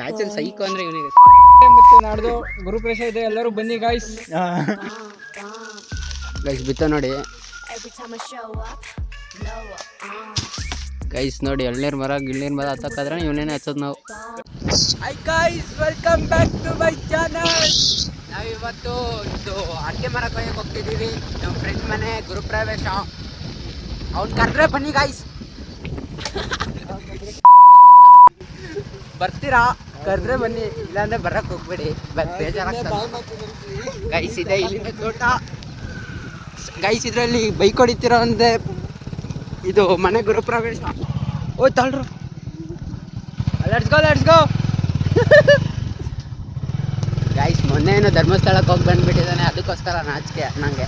ಬ್ಯಾಚಲ್ಲಿ psycho ಅಂದ್ರೆ ಇವನಿಗೆ. ಮತ್ತೆ ನಾಡ್ದು ಗುರುಪ್ರವೇಶ ಇದೆ, ಎಲ್ಲರೂ ಬನ್ನಿ ಗಾಯ್ಸ್. ಗೈಸ್ ಬಿತ್ತ ನೋಡಿ ಗೈಸ್, ನೋಡಿ ಎಳ್ನೀರ್ ಮರ ಗಿಳ್ನೀರ್ ಮರ ಹತ್ತಕ್ಕಾದ್ರೆ ಇವನೇನೆ ಹಚ್ಚೋದು ನಾವು. Hi guys, welcome back to my channel. ನಾವಿವತ್ತು ಇದು ಅಡಿಕೆ ಮರ ಕೊಯ್ಯಕ್ಕೆ ಹೋಗ್ತಿದ್ದೀವಿ. ನಮ್ಮ ಫ್ರೆಂಡ್ ಮನೆ ಗುರುಪ್ರವೇಶ. ಅವ್ನು ಕರೆದ್ರೆ ಬನ್ನಿ ಗಾಯ್ಸ್. ಬರ್ತೀರಾ? ಕರೆದ್ರೆ ಬನ್ನಿ, ಇಲ್ಲಾಂದ್ರೆ ಬರಕ್ಕೆ ಹೋಗ್ಬೇಡಿ. ಬೇಜಾರಾಗ್ತದೆ ಗೈಸ್. ಇದೆ ಇಲ್ಲಿಂದ ತೋಟ ಗೈಸ್. ಇದರಲ್ಲಿ ಬೈಕ್ ಹೊಡಿತಿರೋ ಅಂದೆ ಇದು ಮನೆ ಗುರುಪ್ರವೇಶ. ಓ ತಳ್ರು, ಲೆಟ್ಸ್ ಗೋ ಗೈಸ್. ಮೊನ್ನೆ ಏನೋ ಧರ್ಮಸ್ಥಳಕ್ಕೆ ಹೋಗಿ ಬಂದ್ಬಿಟ್ಟಿದ್ದಾನೆ, ಅದಕ್ಕೋಸ್ಕರ ನಾಚಿಕೆ ನನಗೆ,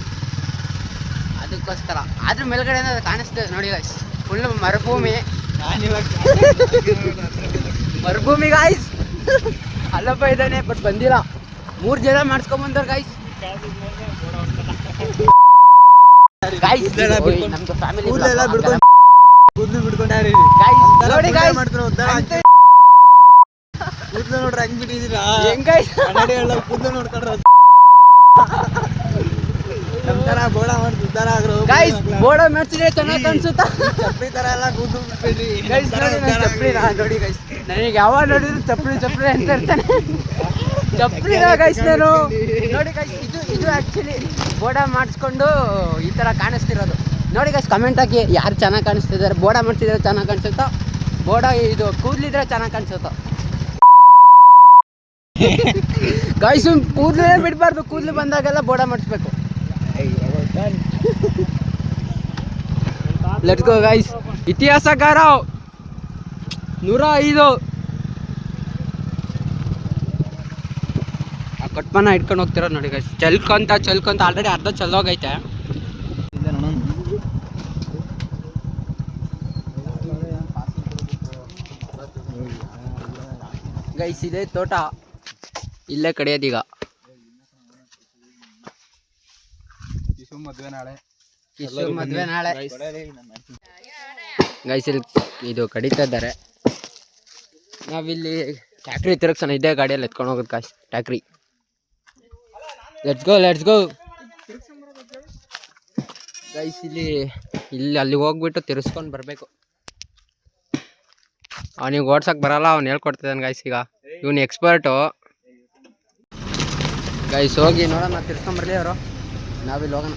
ಅದಕ್ಕೋಸ್ಕರ. ಆದ್ರೂ ಮೇಲ್ಗಡೆ ಕಾಣಿಸ್ತದೆ ನೋಡಿ ಗೈಸ್, ಫುಲ್ ಮರುಭೂಮಿ. ಮರುಭೂಮಿ ಗಾಯ್ಸ್. ಅಲ್ಲಪ್ಪ ಇದ್ದಾನೆ, ಬಟ್ ಬಂದಿಲ್ಲ. 3 ಜನ ಮಾಡಿಸ್ಕೊಂಬಂದವ್ರು ಗಾಯ್ಸ್. ನಮ್ದು ಫ್ಯಾಮಿಲಿ ನೋಡಿ ಗಾಯ್ಸ್. ನೋಡ್ರಿ ಹೆಂಗ್ ಬಿಟ್ಟಿದ್ದೀರಾ ಕೂದಲು ನೋಡ್ಕೊಂಡ್ರ ನಮ್ ತರ ಬೋಡ ಮಾಡ್ತಿದ್ದಾರ. ಬೋಡ ಮಾಡ್ಸಿದ್ರೆ ಚೆನ್ನಾಗಿ ಕಾಣಿಸುತ್ತಾ? ಚಪ್ಪಲಿ ತರ ಎಲ್ಲ ಕೂದಲು ಬಿಟ್ಬಿಡ್ರಿ ಚಪ್ಪಲಿ ನೋಡಿ ಗೈಸ್. ನನಗೆ ಯಾವಾಗ ನೋಡಿದ್ರು ಚಪ್ಪಲಿ ಅಂತ ಇರ್ತಾನೆ. ಚಪ್ಪಲಿ ಗೈಸ್ ನಾನು ನೋಡಿ ಗೈಸ್. ಇದು ಆ್ಯಕ್ಚುಲಿ ಬೋಡ ಮಾಡಿಸ್ಕೊಂಡು ಈ ಥರ ಕಾಣಿಸ್ತಿರೋದು. ನೋಡಿ ಗೈಸ್, ಕಮೆಂಟ್ ಹಾಕಿ ಯಾರು ಚೆನ್ನಾಗಿ ಕಾಣಿಸ್ತಿದ್ದಾರೆ. ಬೋಡ ಮಾಡ್ತಿದ್ರೆ ಚೆನ್ನಾಗಿ ಕಾಣಿಸುತ್ತೋ, ಬೋಡ ಇದು ಕೂದಲಿದ್ರೆ ಚೆನ್ನಾಗಿ ಕಾಣಿಸುತ್ತೋ ಗೈಸ್. ಕೂದಲೇ ಬಿಡಬಾರ್ದು, ಕೂದಲು ಬಂದಾಗೆಲ್ಲ ಬೋಡ ಮಾಡಿಸ್ಬೇಕು. Let's go guys. ಇತಿಹಾಸಕಾರ 105 ಆ ಕಟ್ಮನ ಇಟ್ಕೊಂಡು ಹೋಗ್ತಿರೋದು ನೋಡಿ ಗೈಸ್. ಚಲ್ಕೊಂತ ಆಲ್ರೆಡಿ ಅರ್ಧ ಚಲ್ಲೋಗೈತೆ ಗೈಸ್. ಇದೆ ತೋಟ, ಇಲ್ಲೇ ಕಡಿಯೋದೀಗ. ಮದ್ವೆ ನಾಳೆ ಗೈಸ್. ಇಲ್ಲಿ ಇದು ಕಡಿತಾ ಇದ್ದಾರೆ. ನಾವಿಲ್ಲಿ ಟ್ಯಾಕ್ರಿ ತಿರುಗ್ಸೋಣ. ಇದೇ ಗಾಡಿಯಲ್ಲಿ ಎತ್ಕೊಂಡು ಹೋಗೋದು ಗಾಯ್ಸ್, ಟ್ಯಾಕ್ರಿ. Let's go guys. ಇಲ್ಲಿ ಅಲ್ಲಿಗೆ ಹೋಗ್ಬಿಟ್ಟು ತಿರ್ಸ್ಕೊಂಡು ಬರಬೇಕು. ಅವನಿಗೆ ಓಡ್ಸಕ್ಕೆ ಬರಲ್ಲ, ಅವ್ನು ಹೇಳ್ಕೊಡ್ತಿದ್ದಾನೆ ಗೈಸ್. ಈಗ ಇವನು ಎಕ್ಸ್ಪರ್ಟು ಗೈಸ್. ಹೋಗಿ ನೋಡೋಣ, ತಿರ್ಸ್ಕೊಂಬರ್ಲಿ ಅವರು. ನಾವಿಲ್ಲಿ ಹೋಗೋಣ.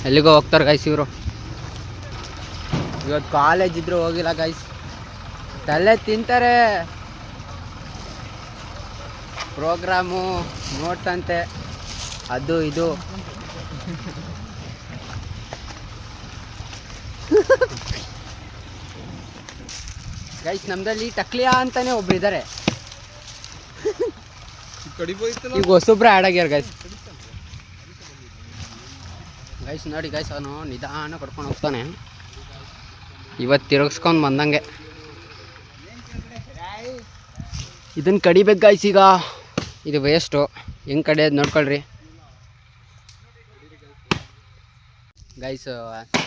ಎಲ್ಲಿಗೋ ಹೋಗ್ತಾರೆ ಗೈಸ್ ಇವರು. ಇವತ್ತು ಕಾಲೇಜ್ ಇದ್ರು ಹೋಗಿಲ್ಲ ಗೈಸ್. ತಲೆ ತಿಂತಾರೆ. ಪ್ರೋಗ್ರಾಮು ನೋಟ್ಸ್ ಅಂತೆ, ಅದು ಇದು. ಗೈಸ್, ನಮ್ದಲ್ಲಿ ಟಕ್ಲಿಯಾ ಅಂತಾನೆ ಒಬ್ರು ಇದ್ದಾರೆ. ಈಗ ಹೊಸೊಬ್ರು ಆ್ಯಡ್ ಆಗ್ಯಾರ ಗೈಸ್. ನೋಡಿ ಗೈಸ್, ಅವನು ನಿಧಾನ ಕರ್ಕೊಂಡು ಹೋಗ್ತಾನೆ. ಇವತ್ತು ತಿರುಗಿಸ್ಕೊಂಡು ಬಂದಂಗೆ. ಇದನ್ನು ಕಡಿಬೇಕು ಗೈಸ್. ಈಗ ಇದು ವೇಸ್ಟು, ಹೆಂಗೆ ಕಡಿಯೋದು ನೋಡ್ಕೊಳ್ರಿ ಗೈಸ್.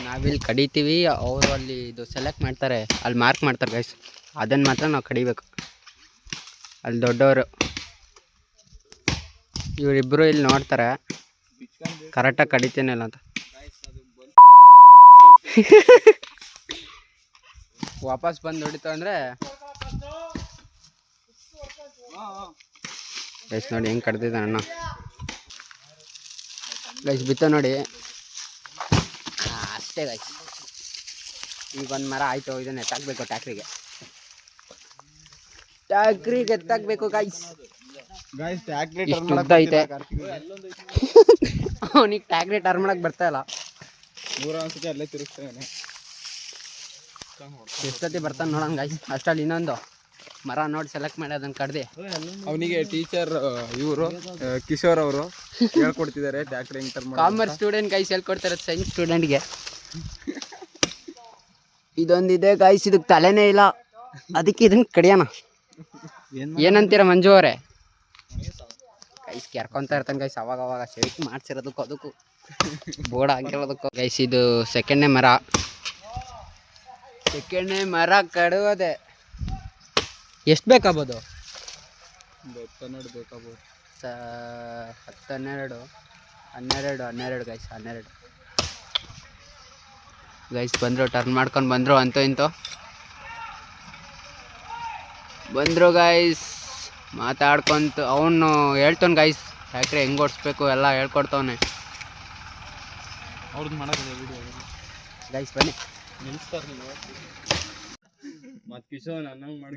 ನಾವಿಲ್ಲಿ ಕಡಿತೀವಿ, ಅವರು ಅಲ್ಲಿ ಇದು ಸೆಲೆಕ್ಟ್ ಮಾಡ್ತಾರೆ, ಅಲ್ಲಿ ಮಾರ್ಕ್ ಮಾಡ್ತಾರೆ ಗೈಸ್. ಅದನ್ನು ಮಾತ್ರ ನಾವು ಕಡಿಬೇಕು. ಅಲ್ಲಿ ದೊಡ್ಡವರು ಇವರಿಬ್ಬರು ಇಲ್ಲಿ ನೋಡ್ತಾರೆ ಕರೆಕ್ಟಾಗಿ ಕಡಿತೇನಿಲ್ಲ ಅಂತ. ವಾಪಸ್ ಬಂದು ಹೊಡಿತು ಅಂದರೆ ಗೈಸ್. ನೋಡಿ ಹೆಂಗೆ ಕಡ್ದಿದ್ದಾನೆ ಅಣ್ಣ ಗೈಸ್. ಬಿತ್ತ ನೋಡಿ ಅಷ್ಟೇ ಗೈಸ್. ಈಗ ಒಂದು ಮರ ಆಯಿತು, ಇದನ್ನು ಎತ್ತಾಕಬೇಕು ಟ್ಯಾಕ್ರಿಗೆ ಎತ್ತಾಕಬೇಕು ಗೈಸ್. ಇಷ್ಟು ಉದ್ದ ಐತೆ. ಅವನಿಗೆ ಟ್ಯಾಕ್ರಿ ಟರ್ನ್ ಮಾಡಕ್ಕೆ ಬರ್ತಾ ಇಲ್ಲ. ಅಲ್ಲೇ ತಿರುಗಿಸ್ತಾನೆ. ಎಷ್ಟೊತ್ತಿ ಬರ್ತಾನೆ ನೋಡೋಣ ಗೈಸ್. ಅಷ್ಟಲ್ಲಿ ಇನ್ನೊಂದು ಮರ ನೋಡಿ ಸೆಲೆಕ್ಟ್ ಮಾಡಿ ಅದನ್ನು ಕಡ್ದು ಅವನಿಗೆ ಟೀಚರ್ ಇವರು ಕಿಶೋರ್ ಅವರು ಹೇಳ್ಕೊಡ್ತಿದ್ದಾರೆ ಟ್ಯಾಕ್ರಿ ಹೆಂಗೆ ಟರ್ನ್. ಕಾಮರ್ಸ್ ಸ್ಟೂಡೆಂಟ್ ಗೈಸ್ ಹೇಳ್ಕೊಡ್ತಾರೆ ಸೈನ್ಸ್ ಸ್ಟೂಡೆಂಟ್ಗೆ. ಇದೊಂದಿದೆ ಗೈಸ್, ಇದಕ್ಕೆ ತಲೆನೇ ಇಲ್ಲ, ಅದಕ್ಕೆ ಇದನ್ನು ಕಡಿಯೋಣ. ಏನಂತೀರ ಮಂಜು ಅವರೇ? ಗೈಸ್ ಕೆರ್ಕೊಂತ ಇರ್ತಾನೆ ಗೈಸ್ ಅವಾಗ ಶೇಕ್ ಮಾಡ್ಸಿರೋದಕ್ಕೂ ಅದಕ್ಕೂ ಬೋರ್ಡ್ ಹಾಕಿರೋದಕ್ಕೂ. ಗೈಸ್ ಇದು ಸೆಕೆಂಡ್ನೇ ಮರ ಕಡುವುದೇ ಎಷ್ಟು ಬೇಕಾಗ್ಬೋದು? 10-12 ಬೇಕಾಗ್ಬೋದು. 12 ಗೈಸ್ ಬಂದರು, ಟರ್ನ್ ಮಾಡ್ಕೊಂಡು ಬಂದರು, ಅಂತೂ ಇಂತೂ ಬಂದರು ಗೈಸ್. ಮಾತಾಡ್ಕೊಂತ ಅವನು ಹೇಳ್ತಾನೆ ಗೈಸ್ ಟ್ಯಾಕ್ಟ್ರಿ ಹೆಂಗೆ ಓಡಿಸ್ಬೇಕು ಎಲ್ಲ ಹೇಳ್ಕೊಡ್ತಾವನೆ ಅವ್ರದ್ದು ಮಾಡೋದಿಲ್ಲ ವಿಡಿಯೋ ಗೈಸ್. ಬನ್ನಿ ನಿಲ್ಲಿಸ್ತಾರೆ ನೀವು ಮತ್ತು ಕಿಶೋರ್ ಅನ್ನಂಗೆ ಮಾಡಿ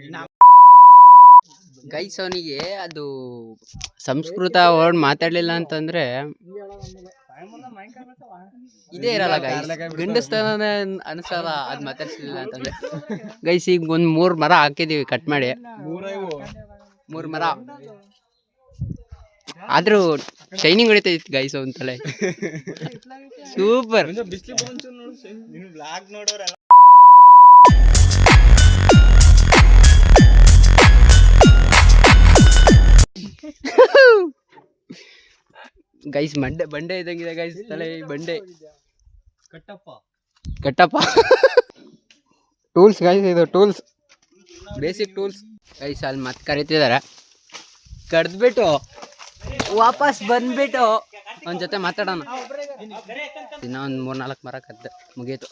ಗೈಸ್. ಅವನಿಗೆ ಅದು ಸಂಸ್ಕೃತ ವರ್ಡ್ ಮಾತಾಡಲಿಲ್ಲ ಅಂತಂದರೆ ಇದೇ ಇರಲ್ಲ ಗೈಸ್, ಗಂಡಸ್ತಾನ ಅನಿಸಲ್ಲ ಅದು ಮಾತಾಡ್ಸಲಿಲ್ಲ ಅಂತಂದರೆ. ಗೈಸ್ ಈಗ ಒಂದು 3 ಮರ ಹಾಕಿದ್ದೀವಿ ಕಟ್ ಮಾಡಿ, 3 ಮರ ಆದರೂ ಶೈನಿಂಗ್ ಹೊಡಿತೈತಿ ಗೈಸ್ ಅವನ ತಲೆ. ಸೂಪರ್. ಗೈಸ್ ಬಂಡೆ ಇದ್ದಂಗಿದೆ ಗೈಸ್ ತಲೆ, ಬಂಡೆ ಕಟ್ಟಪ್ಪ. ಟೂಲ್ಸ್ ಗೈಸ್, ಇದು ಟೂಲ್ಸ್, ಬೇಸಿಕ್ ಟೂಲ್ಸ್ ಗೈಸ್. ಅಲ್ಲಿ ಮತ್ತೆ ಕರಿತಿದ್ದಾರೆ, ಕಡ್ದ್ಬಿಟ್ಟು ವಾಪಸ್ ಬಂದ್ಬಿಟ್ಟು ಅವನ ಜೊತೆ ಮಾತಾಡೋಣ. ಇನ್ನೂ ಒಂದು 3-4 ಮರ ಕದ್ದೆ, ಮುಗೀತು.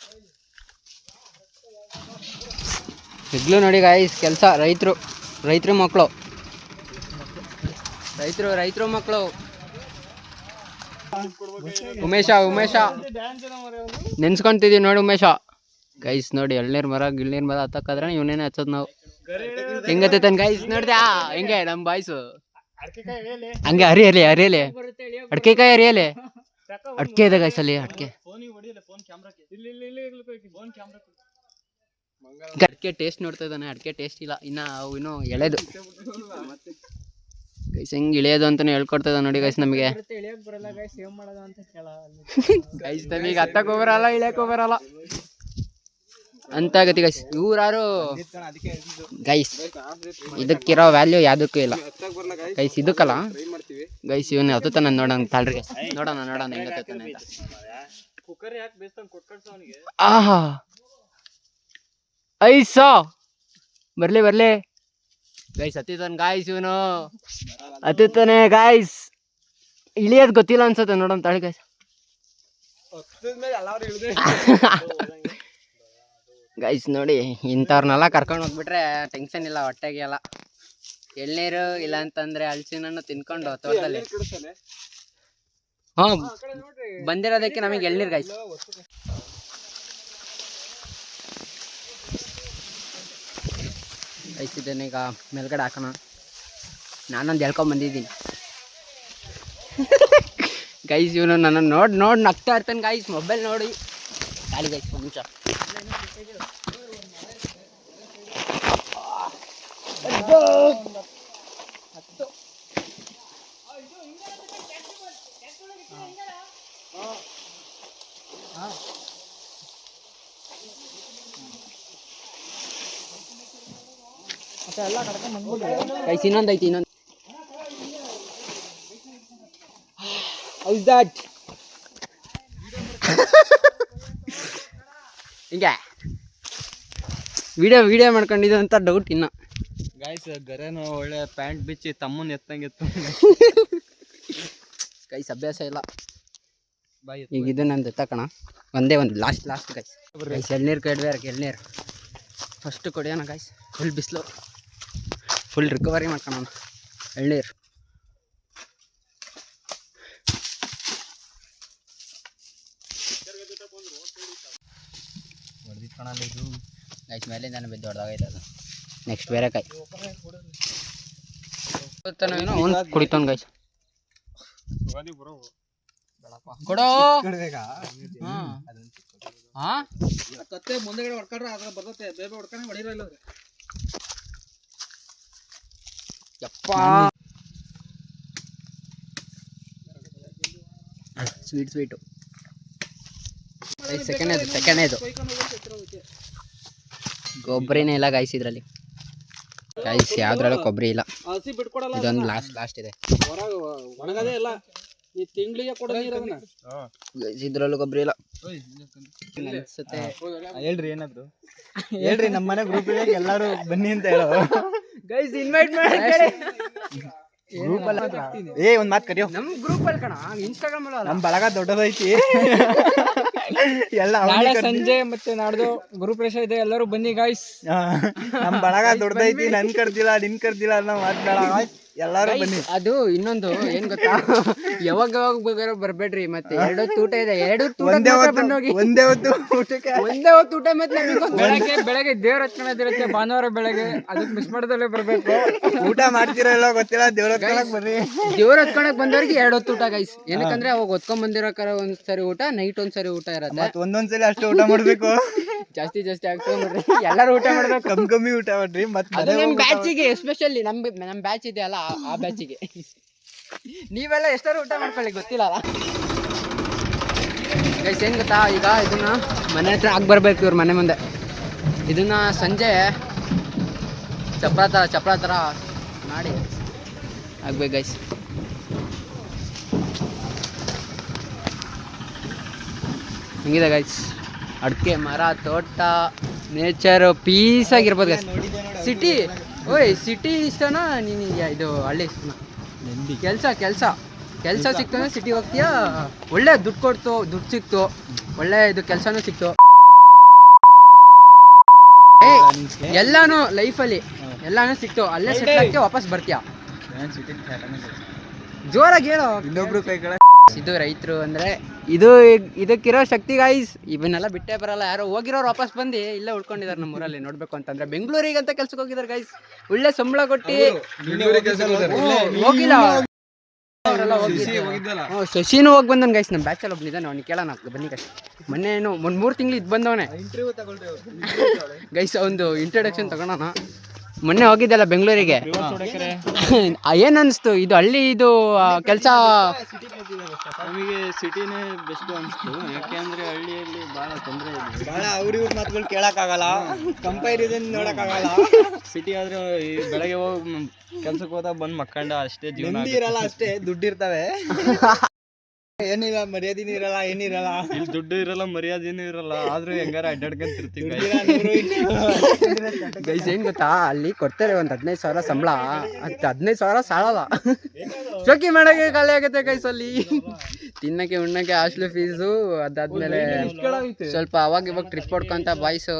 ಈಗಲೂ ನೋಡಿ ಗಾಯ್ಸ್ ಕೆಲಸ, ರೈತರು ಮಕ್ಕಳು, ರೈತರು ಮಕ್ಕಳು. ಉಮೇಶ ನೆನ್ಸ್ಕೊಂತಿದೀವಿ ನೋಡಿ ಉಮೇಶ. ಗೈಸ್ ನೋಡಿ ಎಳ್ನೀರು ಮರ ಹತ್ತಕ್ಕಾದ್ರೆ ಇವನೇನೆ ಹಚ್ಚೋದು ನಾವು. ಹೆಂಗತ್ತೈತನ್ ಗೈಸ್ ನೋಡ್ದೆ, ಹೆಂಗೆ ನಮ್ಮ ಬಾಯ್ಸು ಹಂಗೆ ಅರಿಯಲಿ ಅಡ್ಕೆಕಾಯಿ ಅರಿಯಲಿ. ಅಡ್ಕೆ ಇದೆ ಗೈಸ್ ಅಲ್ಲಿ, ಅಡ್ಕೆ ಟೇಸ್ಟ್ ನೋಡ್ತಾ ಇದ್ದಾನೆ. ಅಡ್ಕೆ ಟೇಸ್ಟ್ ಇಲ್ಲ ಇನ್ನೂ ಎಳೆದು ಗೈಸ್. ಹೆಂಗೆ ಇಳಿಯೋದು ಅಂತಾನೆ ಹೇಳ್ಕೊಡ್ತಾ ಇದ್ದಾನೆ ನೋಡಿ ಗೈಸ್ ನಮಗೆ. ಗೈಸ್ ನಮಗೆ ಹತ್ತಕ್ಕೂ ಬರಲ್ಲ, ಇಳಿಯಕ್ಕೂ ಬರಲ್ಲ ಅಂತ ಆಗತಿ ಗೈಸ್. ಇವ್ರಾರು ಗೈಸ್ ಇದಕ್ಕಿರೋ ವ್ಯಾಲ್ಯೂ ಯಾವುದಕ್ಕೂ ಇಲ್ಲ ಗೈಸ್, ಇದಕ್ಕಲ್ಲ ಗೈಸ್. ಇವನು ಹತ್ತಾನೆ ನೋಡೋಣ, ತಾಳ್ರಿ ಗೈಸ್, ನೋಡೋಣ ಹೆಂಗೆ ಹತ್ತಾನೆ ಅಂತ. ಆಹಾ ಐಸೋ ಬರ್ಲಿ ಗೈಸ್, ಹತ್ತಿತಾನೆ ಗಾಯ್ಸ್, ಇವನು ಹತ್ತಾನೆ ಗಾಯ್ಸ್. ಇಳಿಯೋದು ಗೊತ್ತಿಲ್ಲ ಅನ್ಸುತ್ತೆ, ನೋಡೋಣ ತಾಳಿ ಗೈಸ್. ಗೈಸ್ ನೋಡಿ ಇಂಥವ್ರನ್ನೆಲ್ಲ ಕರ್ಕೊಂಡು ಹೋಗ್ಬಿಟ್ರೆ ಟೆನ್ಷನ್ ಇಲ್ಲ ಹೊಟ್ಟೆಗೆ ಎಲ್ಲ. ಎಳ್ನೀರು ಇಲ್ಲ ಅಂತಂದ್ರೆ ಹಲಸಿನಣ್ಣು ತಿನ್ಕೊಂಡು ತೋಟದಲ್ಲಿ. ಬಂದಿರೋದಕ್ಕೆ ನಮಗೆ ಎಳ್ನೀರು ಗೈಸ್. ಗೈಸಿದ್ದೇನೆ ಈಗ ಮೇಲ್ಗಡೆ ಹಾಕೋಣ. ನಾನೊಂದು ಹೇಳ್ಕೊಂಬಂದಿದ್ದೀನಿ ಗೈಸ್. ಇವನು ನನ್ನ ನೋಡಿ ನಗ್ತಾ ಇರ್ತಾನೆ ಗೈಸ್, ಮೊಬೈಲ್ ನೋಡಿ. ಖಾಲಿ ಗೈಸ್ ಒಂದು ನಿಮಿಷ. ಗೈಸ್ ಇನ್ನೊಂದೈತಿ, ಹೌಸ್ ದಟ್ ಹಿಂಗೆ ವಿಡಿಯೋ ಮಾಡ್ಕೊಂಡಿದ್ದು ಅಂತ ಡೌಟ್ ಇನ್ನು ಗಾಯ್ಸ್. ಗರೇನು ಒಳ್ಳೆ ಪ್ಯಾಂಟ್ ಬಿಚ್ಚಿ ತಮ್ಮನ ಎತ್ತಂಗಿತ್ತು ಗೈಸ್, ಅಭ್ಯಾಸ ಇಲ್ಲ. ಈಗ ಇದು ನಂದು ಎತ್ತಕಣ, ಒಂದೇ ಒಂದು ಲಾಸ್ಟ್ ಗೈಸ್. ಎಳ್ನೀರು ಕಡ್ಬೇಕು, ಎಳ್ನೀರು ಫಸ್ಟ್ ಕೊಡಿಯೋಣ ಗೈಸ್. ಫುಲ್ ಬಿಸಿಲು, ಫುಲ್ ರಿಕವರಿ ಮಾಡ್ಕೊಳೋಣ ಎಳ್ನೀರು. ಗೈಸ್ ಮೇಲಿಂದ ಬಿದ್ದು ಹೊಡೆದಾಗೈತೆ ಅದು. ನೆಕ್ಸ್ಟ್ ಬೇರೆ ಕಾಯಿ ಕುಡಿತಾನೆ ಗೈಸ್. ಕೊಡೋ ಕತ್ತೆ ಮುಂದೆಗಡೆ ಹೊಡ್ಕೊಂಡ್ರೆ ಅದ್ರ ಬರ್ತತೆ, ಬೇಬೆ ಹೊಡ್ಕೊಂಡೆ ಹೊಡಿರಲ್ಲ ಯಪ್ಪ. ಸ್ವೀಟು ಸೆಕೆಂಡ್ ಕೊಬ್ಬರಿನೇ ಇಲ್ಲ ಗೈಸ್ ಇದರಲ್ಲಿ. ಗೈಸ್ ಯಾವ್ದ್ರಲ್ಲೂ ಕೊಬ್ಬರಿ ಇಲ್ಲ, ಇದೊಂದು ಲಾಸ್ಟ್ ಇದೆ. ಇದ್ರಲ್ಲೂ ಕೊಬ್ಬರಿ ಇಲ್ಲ ಹೇಳ್ರಿ, ಏನಾದ್ರು ಹೇಳ್ರಿ. ನಮ್ಮ ಮನೆ ಗ್ರೂಪ್ ಎಲ್ಲಾರು ಬನ್ನಿ ಅಂತ ಹೇಳೋ ಗೈಸ್ ಇನ್ವೈಟ್ ಮಾಡಿ ಗ್ರೂಪ್ ಅಲ್ಲ ಒಂದ್ ಮಾತು ಕರಿಯೋ. ನಮ್ ಗ್ರೂಪ್ ಅಲ್ಲಿ ಕಣ, ಇನ್ಸ್ಟಾಗ್ರಾಮ್ ಅಲ್ಲ. ನಮ್ ಬಳಗ ದೊಡ್ಡದೈತಿ. ಎಲ್ಲ ನಾಳೆ ಸಂಜೆ ಮತ್ತೆ ನಾಡ್ದು ಗುರುಪ್ರವೇಶ ಇದೆ, ಎಲ್ಲರೂ ಬನ್ನಿ ಗಾಯ್ಸ್. ನಮ್ ಬಳಗ ದೊಡ್ಡದೈತಿ. ನಿನ್ ಕರ್ದಿಲ್ಲ ಅನ್ನೋ ಮಾತು ಎಲ್ಲಾರು ಬನ್ನಿ. ಅದು ಇನ್ನೊಂದು ಏನ್ ಗೊತ್ತಾ, ಯಾವಾಗ ಬೇಕಾದ್ರೂ ಬರ್ಬೇಡ್ರಿ. ಮತ್ತೆ 2 ಹೊತ್ತು ಊಟ ಇದೆ, 2 ಹೊತ್ತು ಒಂದೇ ಹೊತ್ತು ಊಟಕ್ಕೆ ಒಂದೇ ಹೊತ್ತು ಊಟ. ಮತ್ತೆ ಬೆಳಗ್ಗೆ ದೇವ್ರ ಹಚ್ಕೊಳ್ಳೋದಿರುತ್ತೆ ಭಾನುವಾರ ಬೆಳಗ್ಗೆ, ಅದಕ್ಕೆ ಮಿಸ್ ಮಾಡ್ದಲ್ಲೇ ಬರ್ಬೇಕು. ಊಟ ಮಾಡ್ತಿರೋ ಇಲ್ಲ ಗೊತ್ತಿಲ್ಲ, ದೇವ್ರ ಹಚ್ಕೊಳಕ್ ಬರ್ರಿ. ದೇವ್ರ ಹಚ್ಕೊಳಕ್ ಬಂದವ್ರಿಗೆ 2 ಹೊತ್ತು ಊಟ ಗೈಸ್. ಏನಕ್ಕಂದ್ರೆ ಅವಾಗ ಹೊತ್ಕೊಂಡ್ ಬಂದಿರೋಕಾರ ಒಂದ್ಸರಿ ಊಟ, ನೈಟ್ ಒಂದ್ಸರಿ ಊಟ ಇರತ್ತೆ. ಒಂದೊಂದ್ಸಲಿ ಅಷ್ಟು ಊಟ ಮಾಡ್ಬೇಕು. ಜಾಸ್ತಿ ಹಾಕ್ಸ್ಕೊಂಡ್ರಿ, ಎಲ್ಲರೂ ಊಟ ಮಾಡ್ಬೇಕು. ಕಮ್ಮಿ ಊಟ ಮಾಡ್ರಿ. ಮತ್ತೆ ನಮ್ ಬ್ಯಾಚಿಗೆ ಎಸ್ಪೆಷಲಿ ನಮ್ ಬ್ಯಾಚ್ ಇದೆ ಅಲ್ಲ, ಆ ಬ್ಯಾಚಿಗೆ ನೀವೆಲ್ಲ ಎಷ್ಟಾರು ಊಟ ಮಾಡ್ಕೊಳ್ಳಿ, ಗೊತ್ತಿಲ್ಲ ಅಲ್ಲ ಗೈಸ್. ಏನ್ ಗೊತ್ತಾ, ಈಗ ಇದನ್ನ ಮನೆ ಹತ್ರ ಬರ್ಬೇಕು ಇವ್ರ ಮನೆ ಮುಂದೆ. ಇದನ್ನ ಸಂಜೆ ಚಪ್ರ ಥರ ಮಾಡಿ ಆಗ್ಬೇಕು ಗೈಸ್. ಹಿಂಗಿದೆ ಗೈಸ್, ಅಡಿಕೆ ಮರ, ತೋಟ, ನೇಚರ್ ಪೀಸ್ ಆಗಿರ್ಬೋದು ಗೈಸ್. ಸಿಟಿ ಸಿಟಿ ಇಷ್ಟನಾ ನಿನಗೆ ಇದು ಹಳ್ಳಿ ಇಷ್ಟನಾ? ಕೆಲಸ ಸಿಕ್ತಂದ್ರೆ ಸಿಟಿ ಹೋಗ್ತೀಯಾ, ಒಳ್ಳೆ ದುಡ್ಡು ಸಿಕ್ತು, ಒಳ್ಳೆ ಇದು ಕೆಲಸನೂ ಸಿಕ್ತು. ಎಲ್ಲಾನು ಲೈಫಲ್ಲಿ ಎಲ್ಲಾನು ಸಿಕ್ತು, ಅಲ್ಲೇ ಸೆಟ್ಲ್ ಆಗ್ತೀಯ, ವಾಪಸ್ ಬರ್ತೀಯ. ಜೋರಾಗಿ ಹೇಳೋ. ಇನ್ನೊಬ್ರು ಕೈ ಕೆಳ. ಇದು ರೈತರು ಅಂದ್ರೆ ಇದಕ್ಕಿರೋ ಶಕ್ತಿ ಗಾಯ್ಸ್. ಇವನ್ನೆಲ್ಲ ಬಿಟ್ಟೇ ಬರಲ್ಲ. ಯಾರೋ ಹೋಗಿರೋರು ವಾಪಸ್ ಬಂದು ಇಲ್ಲೇ ಉಳ್ಕೊಂಡಿದ್ದಾರೆ ನಮ್ಮೂರಲ್ಲಿ. ನೋಡ್ಬೇಕು ಅಂತಂದ್ರೆ ಬೆಂಗಳೂರಿಗೆ ಅಂತ ಕೆಲ್ಸಕ್ಕೆ ಹೋಗಿದ್ದಾರೆ ಗೈಸ್. ಒಳ್ಳೆ ಸಂಬಳ ಕೊಟ್ಟು ಹೋಗಿಲ್ಲ ಅವರೆಲ್ಲ ಶಶಿನೂ ಹೋಗಿ ಬಂದನ್ ಗೈಸ್. ನಮ್ಮ ಬ್ಯಾಚಲ್ಲಿ ಒಬ್ಬನಿದ್ದಾನೆ, ಅವ್ನಿಗೆ ಕೇಳೋಣ ಬನ್ನಿ ಗೈಸ್. ಮೊನ್ನೆ ಏನು 3 ತಿಂಗಳು ಇದು ಬಂದವನೇ ಗೈಸ್. ಒಂದು ಇಂಟ್ರೊಡಕ್ಷನ್ ತಗೊಳೋಣ. ಮೊನ್ನೆ ಹೋಗಿದ್ದಲ್ಲ ಬೆಂಗಳೂರಿಗೆ, ಏನ್ ಅನಿಸ್ತು? ಇದು ಹಳ್ಳಿ ಇದು ಕೆಲಸ ನಮಗೆ ಸಿಟಿನೇ ಬೆಸ್ಟ್ ಅನಿಸ್ತು. ಯಾಕೆಂದ್ರೆ ಹಳ್ಳಿಯಲ್ಲಿ ಭಾಳ ತೊಂದರೆ ಇದೆ, ಭಾಳ ಅವ್ರಿವ್ರ ಮಾತುಗಳು ಕೇಳೋಕ್ಕಾಗಲ್ಲ, ಕಂಪೇರಿಸನ್ ನೋಡೋಕ್ಕಾಗಲ್ಲ. ಸಿಟಿ ಆದ್ರೆ ಬೆಳಗ್ಗೆ ಹೋಗಿ ಕೆಲ್ಸಕ್ಕೆ ಹೋದಾಗ ಬಂದು ಮಕ್ಕಂಡ ಅಷ್ಟೇ, ಜೀವನ ಇರಲ್ಲ, ಅಷ್ಟೇ ದುಡ್ಡು ಇರ್ತವೆ. ಏನಿಲ್ಲ, ಮರ್ಯಾದಿನೂ ಇರಲ್ಲ, ಏನಿರಲ್ಲ. ಇಲ್ಲಿ ದುಡ್ಡು ಇರಲ್ಲ, ಮರ್ಯಾದೆನೂ ಇರಲ್ಲ, ಆದ್ರೂ ಹೆಂಗಾರ ಅಡ್ಡಾಡ್ಕೊಂತಿರ್ತೀವಿ ಗೈಸ್. ಏನ್ ಗೊತ್ತಾ, ಅಲ್ಲಿ ಕೊಡ್ತಾರೆ ಒಂದು 15,000 ಸಂಬಳ, 15,000 ಸಾಲಲ್ಲ. ಶೋಕಿ ಮಾಡಕ್ಕೆ ಖಾಲಿ ಆಗುತ್ತೆ ಗೈಸ್ ಅಲ್ಲಿ. ತಿನ್ನಕ್ಕೆ ಉಣ್ಣಕ್ಕೆ ಹಾಸ್ಟೆಲ್ ಫೀಸು, ಅದಾದ್ಮೇಲೆ ಸ್ವಲ್ಪ ಅವಾಗ ಇವಾಗ ಟ್ರಿಪ್ ಹೊಡ್ಕೊಂತ ಬಾಯ್ಸು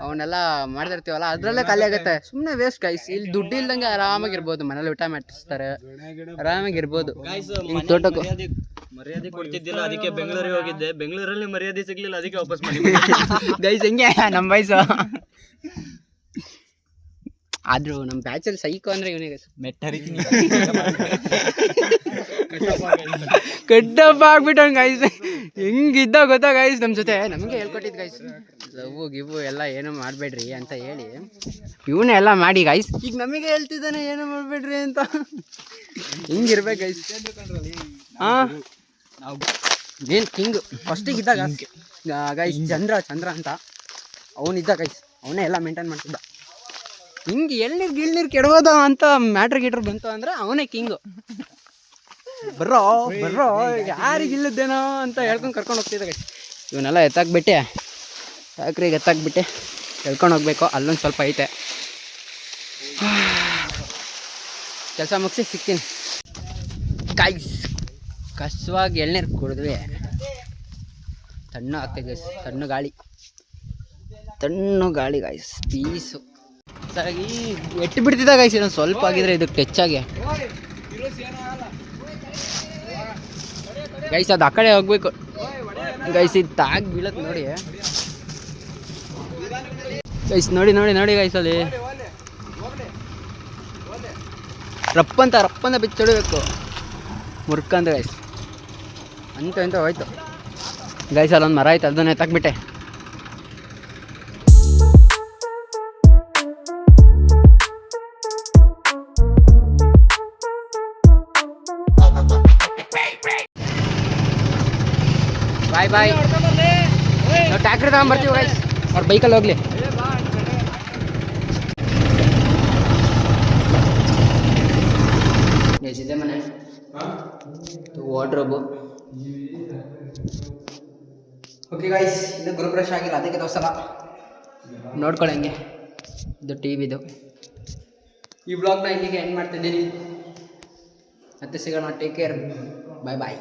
ಅವನ್ನೆಲ್ಲ ಮಾಡ್ತಿರ್ತೀವಲ್ಲ, ಅದ್ರಲ್ಲೇ ಖಾಲಿ ಆಗುತ್ತೆ. ಸುಮ್ಮನೆ ವೇಸ್ಟ್ ಗೈಸ್. ಇಲ್ಲಿ ದುಡ್ಡು ಇಲ್ದಂಗೆ ಆರಾಮಾಗಿರ್ಬೋದು, ಮನೇಲಿ ಊಟ ಮಾಡಿಸ್ತಾರೆ, ಆರಾಮಾಗಿರ್ಬೋದು. ತೋಟಕ್ಕೂ ಮರ್ಯಾದೆ ಕೊಡ್ತಿದ್ದಿಲ್ಲ, ಅದಕ್ಕೆ ಬೆಂಗಳೂರಿಗೆ ಹೋಗಿದ್ದೆ. ಬೆಂಗಳೂರಲ್ಲಿ ಮರ್ಯಾದೆ ಸಿಗ್ಲಿಲ್ಲ, ಅದಕ್ಕೆ ವಾಪಸ್ ಮಾಡಿ ಗೈಸ್. ಹೆಂಗೆ ನಮ್ಮ ವಯಸ್ಸು. ಆದ್ರೂ ನಮ್ಮ ಬ್ಯಾಚಲ್ಲಿ ಸೈಕೋ ಅಂದ್ರೆ ಇವನಿಗೆ ಮೆಟ್ಟರಿತೀನಿ ಕಡ್ಡಪ್ಪ ಆಗ್ಬಿಟ್ಟು ಗೈಸ್. ಹೆಂಗಿದ್ದ ಗೊತ್ತಾ ಗೈಸ್ ನಮ್ಮ ಜೊತೆ. ನಮಗೆ ಹೇಳ್ಕೊಟ್ಟಿದ್ ಗೈಸ್, ಲವ್ ಗಿವು ಎಲ್ಲ ಏನೂ ಮಾಡಬೇಡ್ರಿ ಅಂತ ಹೇಳಿ ಇವನೇ ಎಲ್ಲ ಮಾಡಿ ಗೈಸ್. ಈಗ ನಮಗೆ ಹೇಳ್ತಿದ್ದಾನೆ ಏನು ಮಾಡಬೇಡ್ರಿ ಅಂತ. ಹಿಂಗಿರ್ಬೇಕು ಗೈಸ್. ಹಾಂ, ಏನು ಕಿಂಗ್ ಫಸ್ಟಿಗೆ ಇದ್ದಾಗ ಗೈಸ್, ಚಂದ್ರ ಅಂತ ಅವನಿದ್ದ ಗೈಸ್. ಅವನೇ ಎಲ್ಲ ಮೇಂಟೈನ್ ಮಾಡ್ತಿದ್ದ. ಹಿಂಗೆ ಎಳ್ನೀರು ಕೆಡೋದ ಅಂತ ಮ್ಯಾಟ್ರ್ ಬಂತು ಅಂದ್ರೆ ಅವನೇ ಕಿಂಗು. ಬರ್ರೋ ಯಾರಿಗಿಲ್ಲದೇನೋ ಅಂತ ಹೇಳ್ಕೊಂಡು ಕರ್ಕೊಂಡು ಹೋಗ್ತಿದ್ದ ಗೈಸ್. ಇವನ್ನೆಲ್ಲ ಎತ್ತಾಕ್ಬಿಟ್ಟೆ, ಫ್ಯಾಕ್ಟ್ರಿಗೆ ಎತ್ತಾಕ್ಬಿಟ್ಟೆ ಹೇಳ್ಕೊಂಡು ಹೋಗ್ಬೇಕು. ಅಲ್ಲೊಂದು ಸ್ವಲ್ಪ ಐತೆ ಕೆಲಸ ಮುಗಿಸಿ ಸಿಗ್ತೀನಿ ಗೈಸ್. ಕಸವಾಗಿ ಎಳ್ನೀರು ಕುಡಿದ್ವಿ, ತಣ್ಣು ಆಗ್ತದೆ ಗೈಸ್. ತಣ್ಣು ಗಾಳಿ ಗೈಸ್, ಪೀಸು ಸರಿಯಾಗಿ ಎಟ್ಟು ಬಿಡ್ತಿದ್ದ ಗೈಸ್. ಇನ್ನೊಂದು ಸ್ವಲ್ಪ ಆಗಿದ್ರೆ ಇದಕ್ಕೆ ಟಚ್ಚಾಗಿ ಗೈಸ್. ಅದು ಆ ಕಡೆ ಹೋಗ್ಬೇಕು ಗೈಸ್. ಇದು ತಾಗಿ ಬೀಳತ್ ನೋಡಿ ಗೈಸ್. ನೋಡಿ ಗೈಸ್, ಅಲ್ಲಿ ರಪ್ಪಂತ ಬಿಚ್ಚೊಡಿಬೇಕು ಮುರ್ಕಂದ್ರೆ ಗೈಸ್. ಅಂತ ಹೋಯ್ತು ಗೈಸ್. ಅಲ್ಲೊಂದು ಮರ ಆಯ್ತು, ಅದನ್ನ ಎತ್ತಾಕ್ಬಿಟ್ಟೆ. ಬಾಯ್. ನಾವು ಟ್ಯಾಕ್ಟ್ರಿ ತಗೊಂಡ್ಬರ್ತೀವಿ ಗೈಸ್, ಅವ್ರ ಬೈಕಲ್ಲಿ ಹೋಗ್ಲಿ. ಇದೆ ಮನೆ, ವಾರ್ಡ್ರೋಬು. ಓಕೆ ಗೈಸ್, ಇದು ಗುರುಪ್ರವೇಶ ಆಗಿಲ್ಲ, ಅದಕ್ಕೆ ತೋರಿಸಲ್ಲ. ನೋಡ್ಕೊಳ್ಳಿ ಹಂಗೆ. ಇದು ಟಿ ವಿದು ಈ ಬ್ಲಾಗ್ನ ಇಲ್ಲಿಗೆ ಎಂಡ್ ಮಾಡ್ತಿದ್ದೀನಿ. ಮತ್ತೆ ಸಿಗೋಣ. Take care. ಬಾಯ್ ಬಾಯ್.